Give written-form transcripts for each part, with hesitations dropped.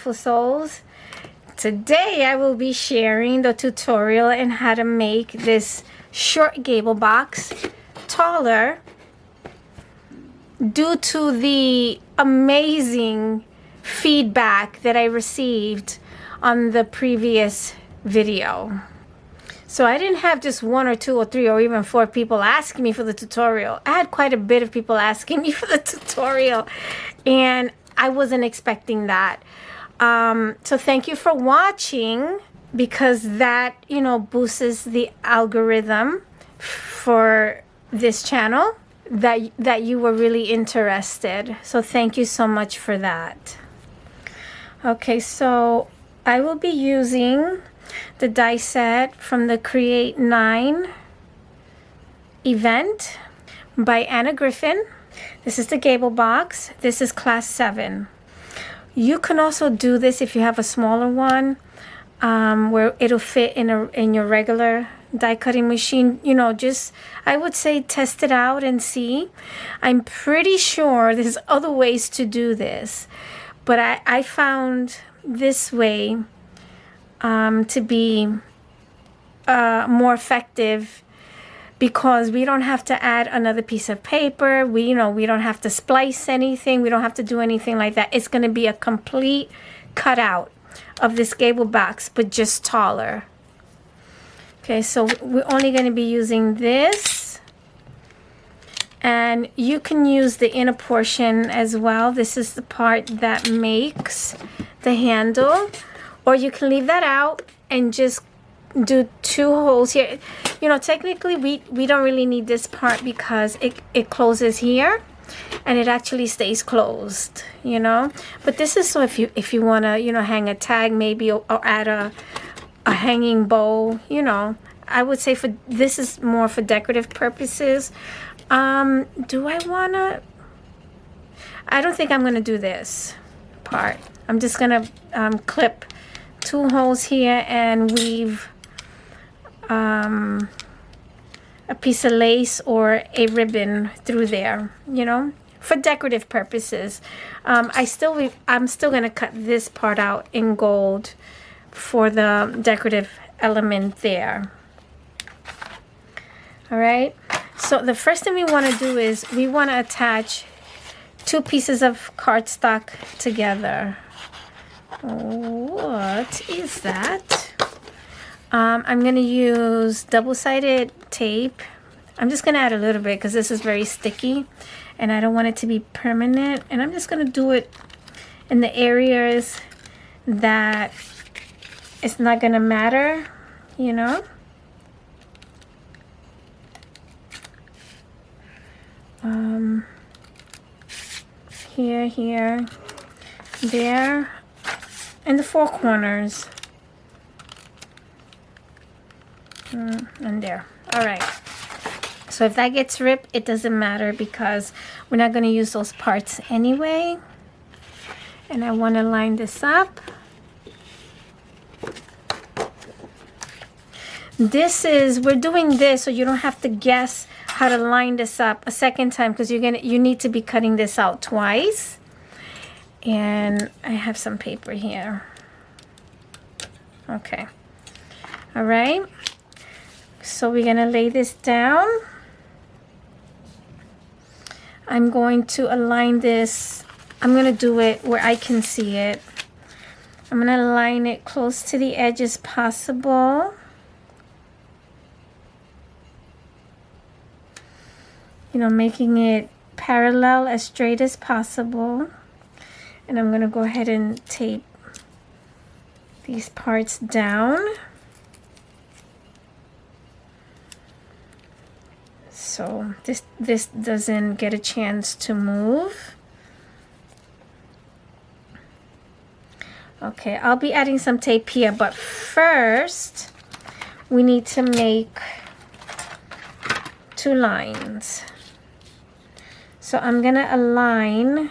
beautiful souls. Today I will be sharing the tutorial on how to make this short gable box taller due to the amazing feedback that I received on the previous video. So I didn't have just 1 or 2 or 3 or even 4 people asking me for the tutorial. I had quite a bit of people asking me for the tutorial, and I wasn't expecting that. So thank you for watching, because that, you know, boosts the algorithm for this channel, that you were really interested. So thank you so much for that. Okay, so I will be using the die set from the Create 9 event by Anna Griffin. This is the Gable box. This is class 7. You can also do this if you have a smaller one, where it'll fit in your regular die cutting machine. You know, just, I would say, test it out and see. I'm pretty sure there's other ways to do this, but I found this way to be more effective, because we don't have to add another piece of paper. We don't have to splice anything. We don't have to do anything like that. It's going to be a complete cutout of this gable box, but just taller. Okay, so we're only going to be using this, and you can use the inner portion as well. This is the part that makes the handle, or you can leave that out and just do 2 holes here. You know, technically we don't really need this part, because it closes here and it actually stays closed, you know. But this is so if you want to, you know, hang a tag maybe, or add a hanging bow, you know. I would say for this is more for decorative purposes. Do I want to? I don't think I'm going to do this part. I'm just going to clip 2 holes here and weave a piece of lace or a ribbon through there, you know, for decorative purposes. I'm still going to cut this part out in gold for the decorative element there. All right, so the first thing we want to do is we want to attach 2 pieces of cardstock together. What is that? I'm going to use double-sided tape. I'm just going to add a little bit because this is very sticky and I don't want it to be permanent. And I'm just going to do it in the areas that it's not going to matter, you know. Here, there, and the 4 corners. And there. All right. So if that gets ripped, it doesn't matter, because we're not going to use those parts anyway. And I want to line this up. We're doing this so you don't have to guess how to line this up a second time, because you need to be cutting this out twice. And I have some paper here. Okay. All right. So we're going to lay this down. I'm going to align this. I'm going to do it where I can see it. I'm going to line it close to the edge as possible. You know, making it parallel, as straight as possible. And I'm going to go ahead and tape these parts down. So this doesn't get a chance to move. Okay, I'll be adding some tape here, but first we need to make 2 lines. So I'm going to align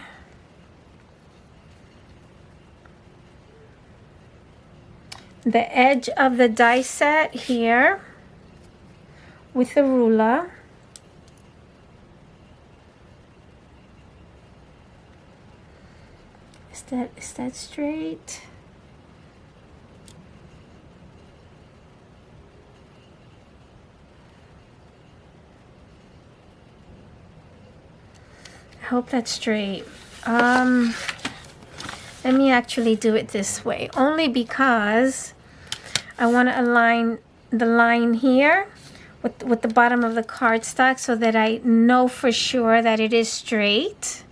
the edge of the die set here with the ruler. Is that straight? I hope that's straight. Let me actually do it this way, only because I want to align the line here with the bottom of the cardstock so that I know for sure that it is straight.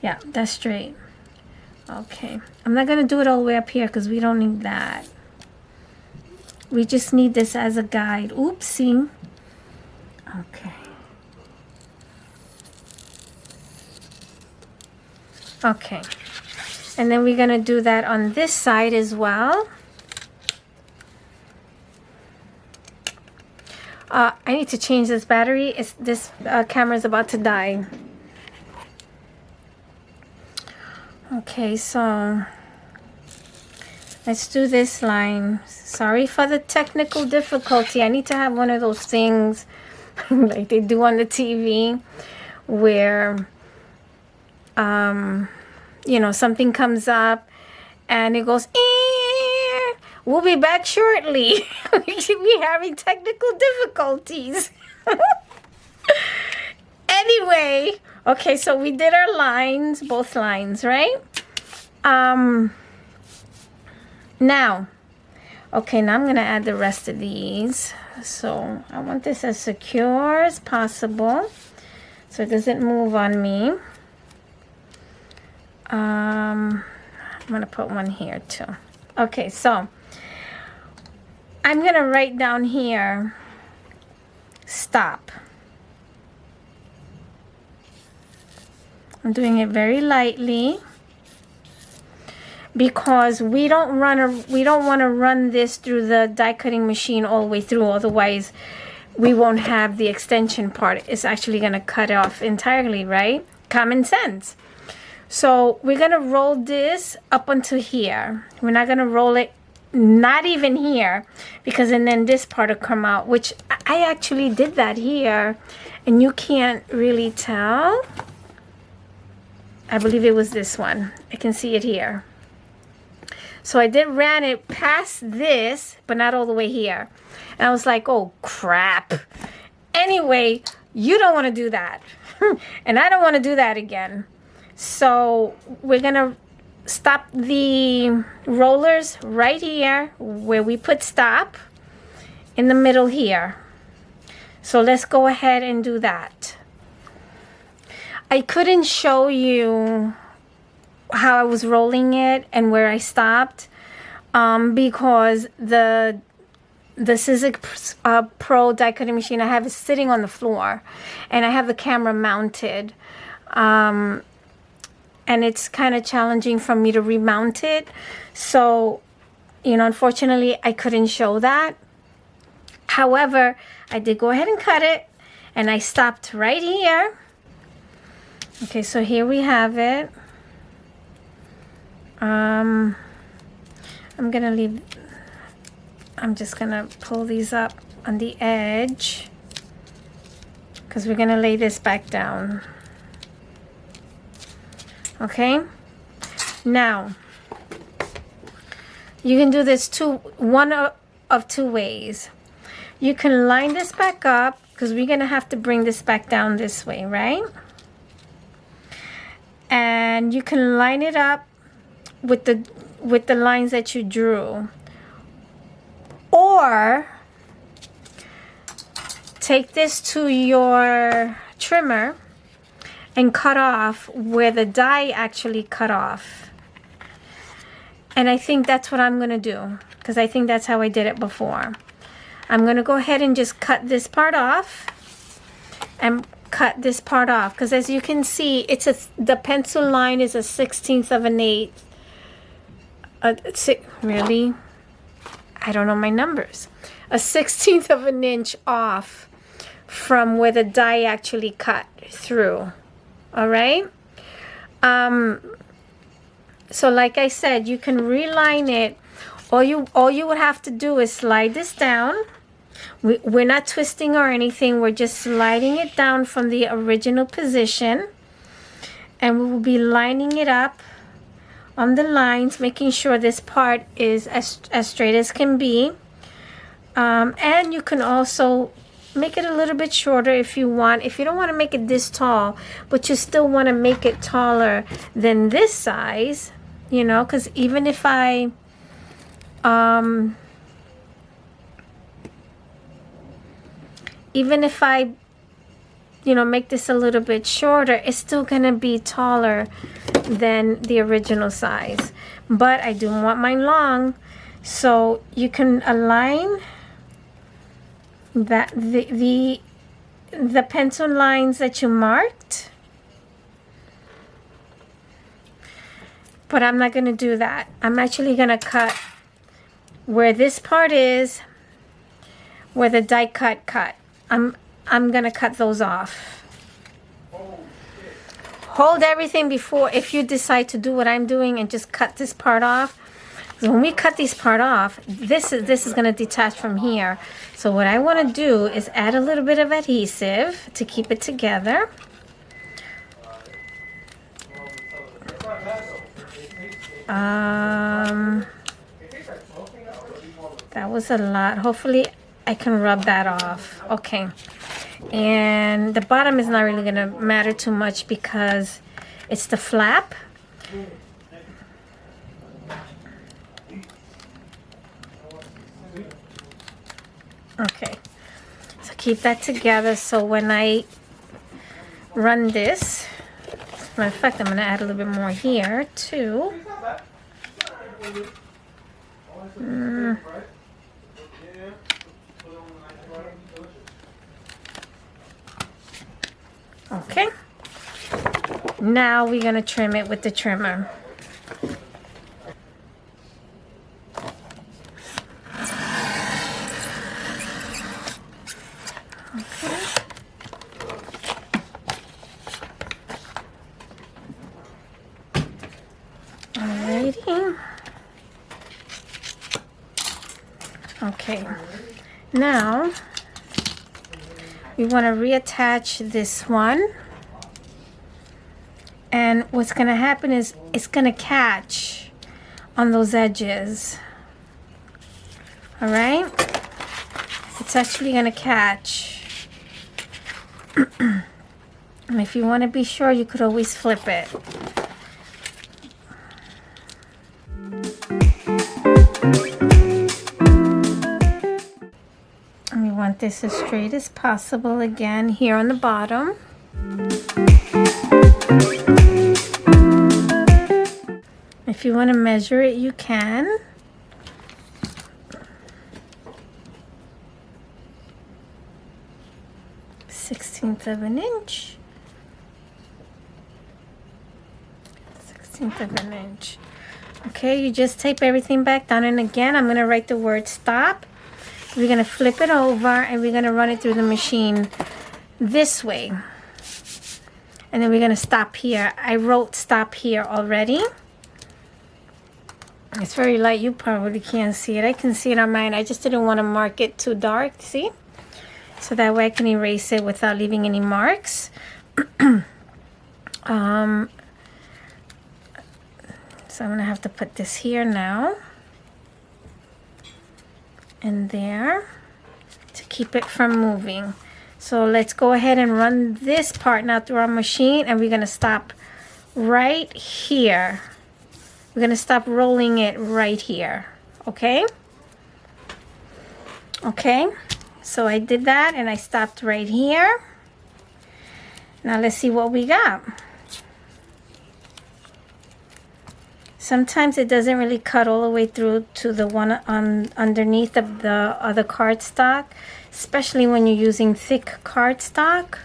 Yeah, that's straight. Okay, I'm not gonna do it all the way up here because we don't need that. We just need this as a guide. Oopsie. Okay. Okay. And then we're going to do that on this side as well. I need to change this battery. This camera is about to die. Okay, so let's do this line. Sorry for the technical difficulty. I need to have one of those things like they do on the TV where you know, something comes up and it goes, we'll be back shortly. We're having technical difficulties. Anyway, okay, so we did our lines, both lines, right? Now, okay, now I'm going to add the rest of these. So I want this as secure as possible so it doesn't move on me. I'm going to put one here too. Okay, so I'm going to write down here, stop. I'm doing it very lightly because we don't want to run this through the die cutting machine all the way through, otherwise we won't have the extension part. It's actually going to cut off entirely, right? Common sense. So we're going to roll this up onto here. We're not going to roll it not even here, because and then this part will come out, which I actually did that here and you can't really tell. I believe it was this one. I can see it here. So I ran it past this, but not all the way here. And I was like, oh crap. Anyway, you don't want to do that. And I don't want to do that again. So we're going to stop the rollers right here where we put stop, in the middle here. So let's go ahead and do that. I couldn't show you how I was rolling it and where I stopped because the Sizzix Pro die cutting machine I have is sitting on the floor and I have the camera mounted. And it's kind of challenging for me to remount it. So, you know, unfortunately, I couldn't show that. However, I did go ahead and cut it. And I stopped right here. Okay, so here we have it. I'm just going to pull these up on the edge, because we're going to lay this back down. Okay, now you can do this one of two ways. You can line this back up, because we're gonna have to bring this back down this way, right? And you can line it up with the lines that you drew, or take this to your trimmer and cut off where the die actually cut off. And I think that's what I'm gonna do, because I think that's how I did it before. I'm gonna go ahead and just cut this part off and cut this part off, because as you can see, the pencil line is a 1/16 of an eighth. Really? I don't know my numbers. A 1/16 of an inch off from where the die actually cut through. All right. So like I said, you can reline it. All you would have to do is slide this down. We're not twisting or anything. We're just sliding it down from the original position. And we will be lining it up on the lines, making sure this part is as straight as can be. And you can also make it a little bit shorter if you want. If you don't want to make it this tall, but you still want to make it taller than this size, you know, because even if I you know, make this a little bit shorter, it's still gonna be taller than the original size. But I do want mine long, so you can align that the pencil lines that you marked. But I'm not gonna do that. I'm actually gonna cut where this part is, where the die cut. I'm gonna cut those off. Hold everything before, if you decide to do what I'm doing and just cut this part off. So when we cut this part off, this is gonna detach from here. So what I wanna do is add a little bit of adhesive to keep it together. That was a lot. Hopefully I can rub that off. Okay. And the bottom is not really going to matter too much because it's the flap. Okay. So keep that together so when I run this, as a matter of fact, I'm going to add a little bit more here too. Okay, now we're going to trim it with the trimmer. Okay. Alrighty. Okay, now we want to reattach this one, and what's going to happen is it's going to catch on those edges. All right, it's actually going to catch. And if you want to be sure, you could always flip it. Want this as straight as possible again here on the bottom. If you want to measure it, you can. Sixteenth of an inch. 1/16 of an inch. Okay, you just tape everything back down, and again I'm going to write the word stop. We're going to flip it over and we're going to run it through the machine this way. And then we're going to stop here. I wrote stop here already. It's very light. You probably can't see it. I can see it on mine. I just didn't want to mark it too dark. See? So that way I can erase it without leaving any marks. So I'm going to have to put this here now. And there to keep it from moving. So let's go ahead and run this part now through our machine, and we're going to stop right here. We're going to stop rolling it right here. Okay? Okay, so I did that and I stopped right here. Now let's see what we got. Sometimes it doesn't really cut all the way through to the one on underneath of the other cardstock, especially when you're using thick cardstock.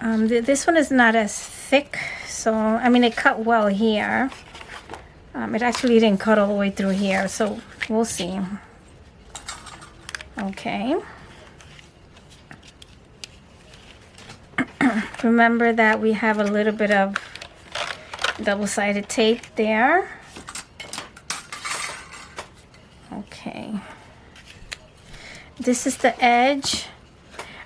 This one is not as thick, so I mean it cut well here. It actually didn't cut all the way through here, so we'll see. Okay. Remember that we have a little bit of double-sided tape there. Okay. This is the edge.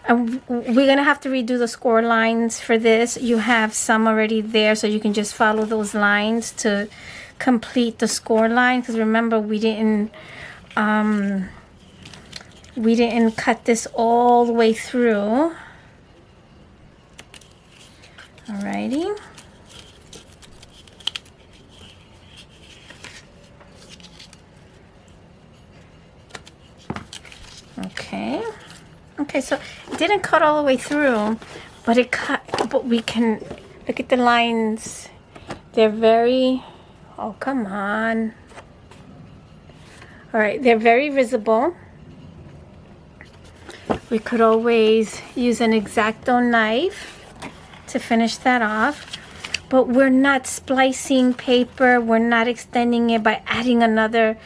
And we're gonna have to redo the score lines for this. You have some already there, so you can just follow those lines to complete the score line. Because remember, we didn't cut this all the way through. Alrighty. Okay. Okay, so it didn't cut all the way through, but it cut, but we can look at the lines. They're very, oh, come on. All right, they're very visible. We could always use an X-Acto knife to finish that off, but we're not splicing paper. We're not extending it by adding another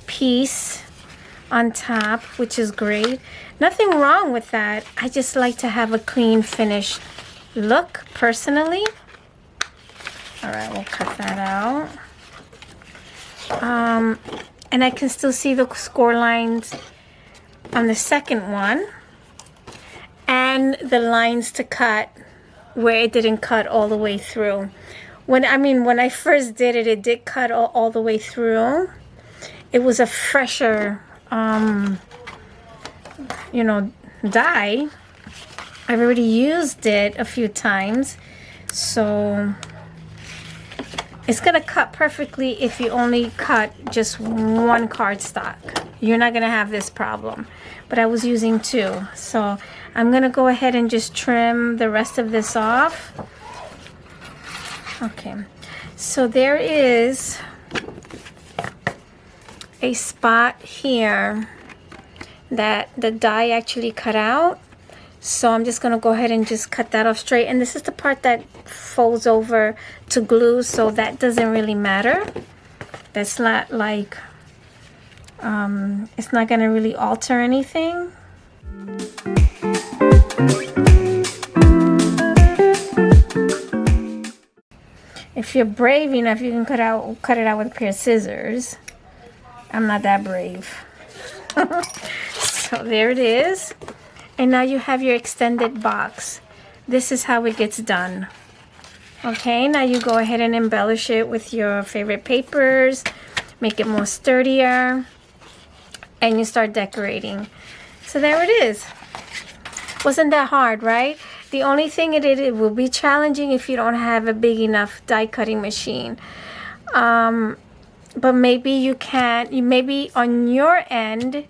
piece on top, which is great. Nothing wrong with that. I just like to have a clean finished look personally. All right, we'll cut that out. And I can still see the score lines on the second one and the lines to cut where it didn't cut all the way through. When I first did it, it did cut all the way through. It was a fresher you know, dye. I've already used it a few times, so it's gonna cut perfectly if you only cut just one cardstock. You're not gonna have this problem, but I was using two, so I'm gonna go ahead and just trim the rest of this off. Okay, so there is a spot here that the die actually cut out, so I'm just gonna go ahead and just cut that off straight. And this is the part that folds over to glue, so that doesn't really matter. That's not like it's not gonna really alter anything. If you're brave enough, you can cut it out with a pair of scissors. I'm not that brave. So there it is. And now you have your extended box. This is how it gets done. Okay, now you go ahead and embellish it with your favorite papers, make it more sturdier, and you start decorating. So there it is. Wasn't that hard, right? The only thing it will be challenging if you don't have a big enough die cutting machine. But maybe you can, maybe on your end,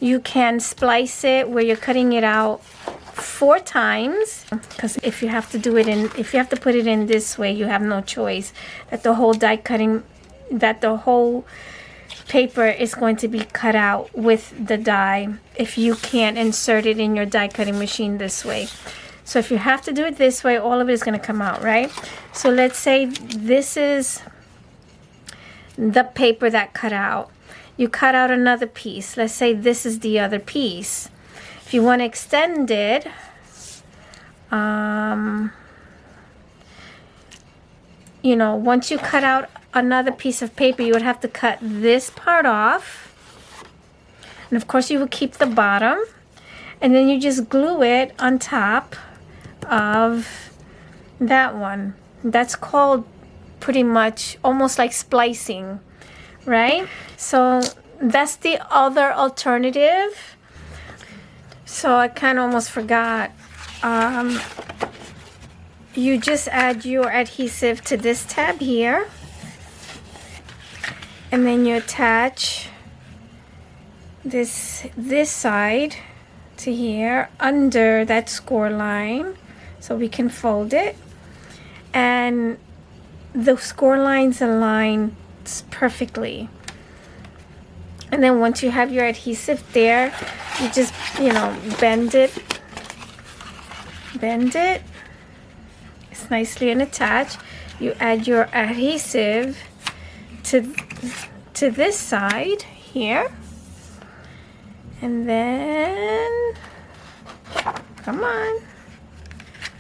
you can splice it where you're cutting it out 4 times. Because if you have to do it in, if you have to put it in this way, you have no choice. That the whole die cutting, that the whole paper is going to be cut out with the die if you can't insert it in your die cutting machine this way. So if you have to do it this way, all of it is going to come out, right? So let's say this is the paper that cut out. You cut out another piece. Let's say this is the other piece. If you want to extend it, you know, once you cut out another piece of paper, you would have to cut this part off. And of course you would keep the bottom. And then you just glue it on top of that one. That's called pretty much almost like splicing, right? So that's the other alternative. So I kind of almost forgot. You just add your adhesive to this tab here, and then you attach this side to here under that score line, so we can fold it, and the score lines align perfectly. And then once you have your adhesive there, you just, you know, bend it. It's nicely attached. You add your adhesive to this side here, and then come on,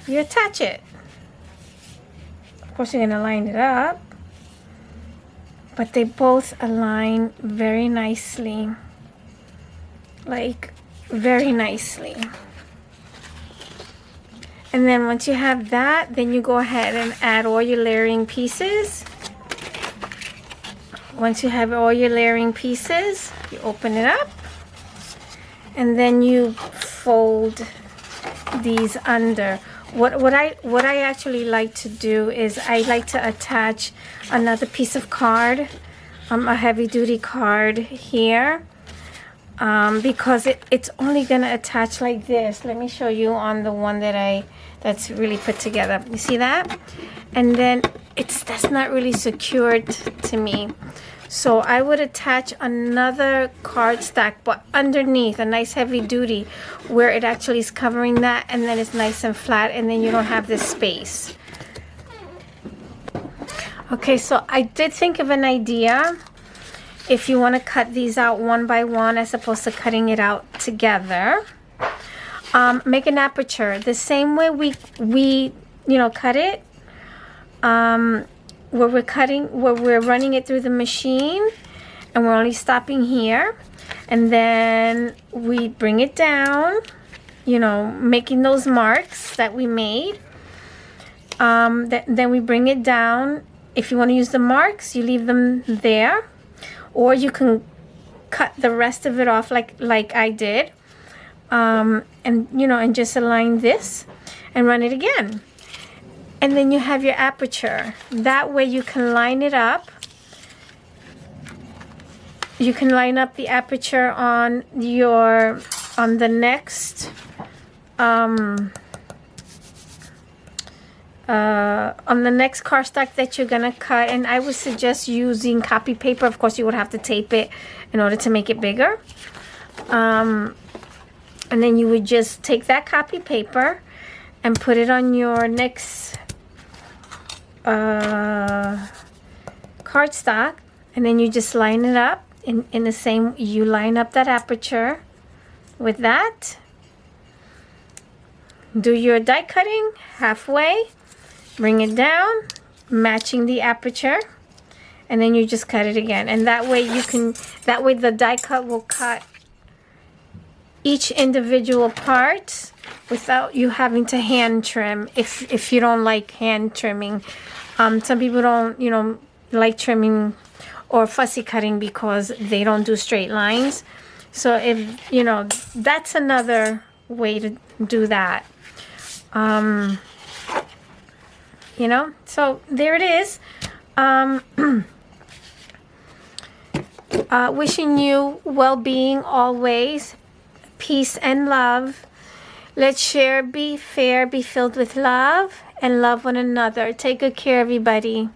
you attach it. Of course, you're gonna line it up, but they both align very nicely. Like, very nicely. And then once you have that, then you go ahead and add all your layering pieces. Once you have all your layering pieces, you open it up, and then you fold these under. What I actually like to do is I like to attach another piece of card, a heavy duty card here, because it's only gonna attach like this. Let me show you on the one that's really put together. You see that? And then that's not really secured to me. So I would attach another cardstock, but underneath, a nice heavy duty, where it actually is covering that, and then it's nice and flat, and then you don't have this space. Okay, so I did think of an idea. If you want to cut these out one by one as opposed to cutting it out together, make an aperture the same way we cut it. Where we're running it through the machine, and we're only stopping here, and then we bring it down, making those marks that we made. Then we bring it down. If you want to use the marks, you leave them there, or you can cut the rest of it off like I did, and just align this and run it again. And then you have your aperture. That way you can line it up. You can line up the aperture on the next cardstock that you're gonna cut. And I would suggest using copy paper. Of course, you would have to tape it in order to make it bigger. And then you would just take that copy paper and put it on your next cardstock, and then you just line it up in the same. You line up that aperture with that. Do your die cutting halfway, bring it down, matching the aperture, and then you just cut it again. And that way the die cut will cut each individual part without you having to hand trim if you don't like hand trimming. Some people don't like trimming or fussy cutting because they don't do straight lines. So if that's another way to do that. So there it is. Wishing you well-being always, peace and love. Let's share, be fair, be filled with love, and love one another. Take good care, everybody.